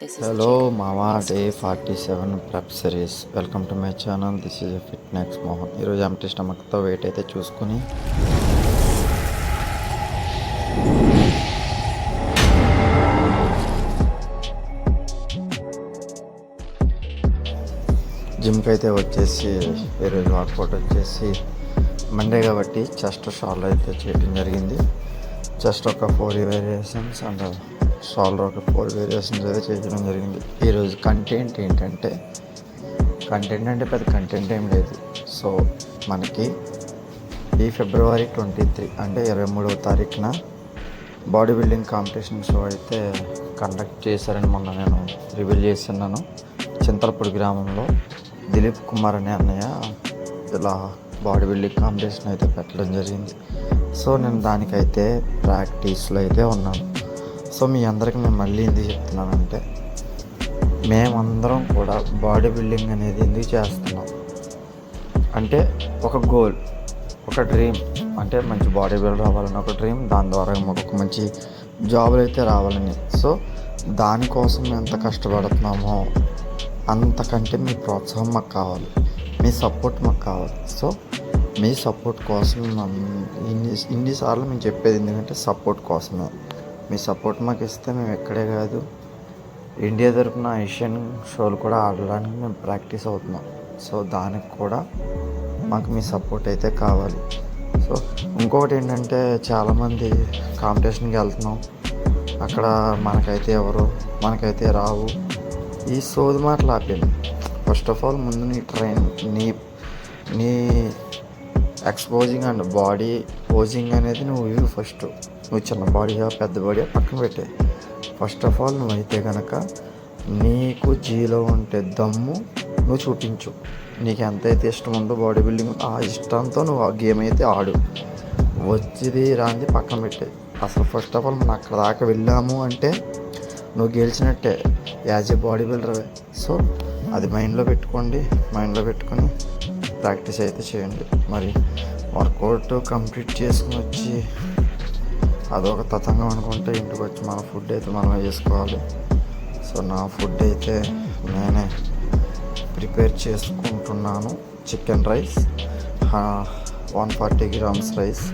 This is the Hello chicken Mama, day exclusive. 47 prep series. Welcome to my channel. This is a Fitnex Mohan. ఈరోజు empty స్టమక్తో wait అయితే చూసుకుని జిమ్కి అయితే వచ్చేసి ఈరోజు వర్కౌట్ వచ్చేసి మండే కాబట్టి చెస్ట్ షోల్డర్ అయితే చేయడం జరిగింది. చెస్ట్ ఒక 4 వేరియేషన్స్ అండ్ షోల్డర్ ఒక 4 వేరియేషన్స్ అయితే చేయడం జరిగింది. ఈరోజు కంటెంట్ ఏంటంటే పెద్ద కంటెంట్ ఏం లేదు. సో మనకి ఈ ఫిబ్రవరి 23 అంటే 23వ తారీఖున బాడీ బిల్డింగ్ కాంపిటీషన్ షో అయితే కండక్ట్ చేశారని మొన్న నేను రివీల్ చేస్తున్నాను. చింతలపూడి గ్రామంలో దిలీప్ కుమార్ అనే అన్నయ్య ఇలా బాడీ బిల్డింగ్ కాంపిటీషన్ అయితే పెట్టడం జరిగింది. సో నేను దానికైతే ప్రాక్టీస్లో అయితే ఉన్నాను. సో మీ అందరికీ నేను మళ్ళీ ఎందుకు చెప్తున్నానంటే మేమందరం కూడా బాడీ బిల్డింగ్ అనేది ఎందుకు చేస్తున్నాం అంటే ఒక గోల్, ఒక డ్రీమ్, అంటే మంచి బాడీ బిల్డర్ రావాలని ఒక డ్రీమ్, దాని ద్వారా మాకు ఒక మంచి జాబులు అయితే రావాలని. సో దానికోసం ఎంత కష్టపడుతున్నామో అంతకంటే మీ ప్రోత్సాహం మాకు కావాలి, మీ సపోర్ట్ మాకు కావాలి. సో మీ సపోర్ట్ కోసం ఇన్నిసార్లు మేము చెప్పేది ఎందుకంటే సపోర్ట్ కోసమే. మీ సపోర్ట్ మాకు ఇస్తే మేము ఎక్కడే కాదు ఇండియా తరపున ఏషియన్ షోలు కూడా ఆడడానికి మేము ప్రాక్టీస్ అవుతున్నాం. సో దానికి కూడా మాకు మీ సపోర్ట్ అయితే కావాలి. సో ఇంకొకటి ఏంటంటే చాలామంది కాంపిటీషన్కి వెళ్తున్నాం, అక్కడ మనకైతే రావు, ఈ సోది మాటలు ఆపేది. ఫస్ట్ ఆఫ్ ఆల్ ముందు నీ ఎక్స్పోజింగ్ అండ్ బాడీ పోజింగ్ అనేది నువ్వు ఫస్ట్ నువ్వు చిన్న బాడీయా పెద్ద బాడీయా పక్కన పెట్టే. ఫస్ట్ ఆఫ్ ఆల్ నువ్వైతే కనుక నీకు జీలో ఉంటే దమ్ము నువ్వు చూపించు. నీకు ఎంతైతే ఇష్టం ఉందో బాడీ బిల్డింగ్ ఆ ఇష్టంతో నువ్వు ఆ గేమ్ అయితే ఆడు. వచ్చింది రాంది పక్కన పెట్టే. అసలు ఫస్ట్ ఆఫ్ ఆల్ మనం అక్కడ దాకా వెళ్ళాము అంటే నువ్వు గెలిచినట్టే as a body builder. So అది మైండ్లో పెట్టుకొని ప్రాక్టీస్ అయితే చేయండి. మరి వర్కౌట్ కంప్లీట్ చేసుకుని వచ్చి అదొక తతంగం అనుకుంటే ఇంటికి వచ్చి మన ఫుడ్ అయితే మనమే చేసుకోవాలి. సో నా ఫుడ్ అయితే నేనే ప్రిపేర్ చేసుకుంటున్నాను. Chicken rice 140 grams rice,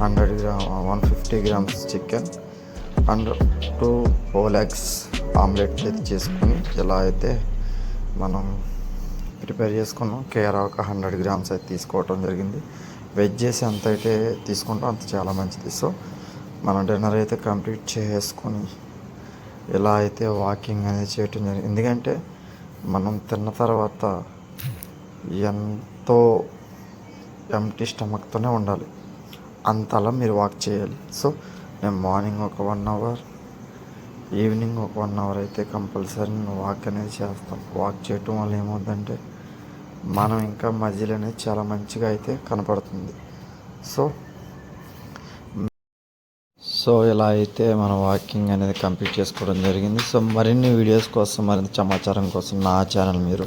150 grams chicken and 2 whole eggs omelette అయితే చేసుకుని ఇలా అయితే మనం ప్రిపేర్ చేసుకున్నాం. కేరా ఒక 100 గ్రామ్స్ అయితే తీసుకోవటం జరిగింది. వెజ్ చేసి ఎంత అయితే తీసుకుంటాం అంత చాలా మంచిది. సో మనం డిన్నర్ అయితే కంప్లీట్ చేసుకొని ఇలా అయితే వాకింగ్ అనేది చేయటం జరిగింది. ఎందుకంటే మనం తిన్న తర్వాత ఎంతో ఎంటీ స్టమక్తోనే ఉండాలి, అంతలా మీరు వాక్ చేయాలి. సో నేను మార్నింగ్ ఒక 1 అవర్, ఈవినింగ్ ఒక 1 అవర్ అయితే కంపల్సరీ వాక్ అనేది చేస్తాం. వాక్ చేయటం వల్ల ఏమవుతుందంటే మనం ఇంకా మజిల్ అనేది చాలా మంచిగా అయితే కనపడుతుంది. సో ఇలా అయితే మనం వాకింగ్ అనేది కంప్లీట్ చేసుకోవడం జరిగింది. సో మరిన్ని వీడియోస్ కోసం, మరింత సమాచారం కోసం నా ఛానల్ మీరు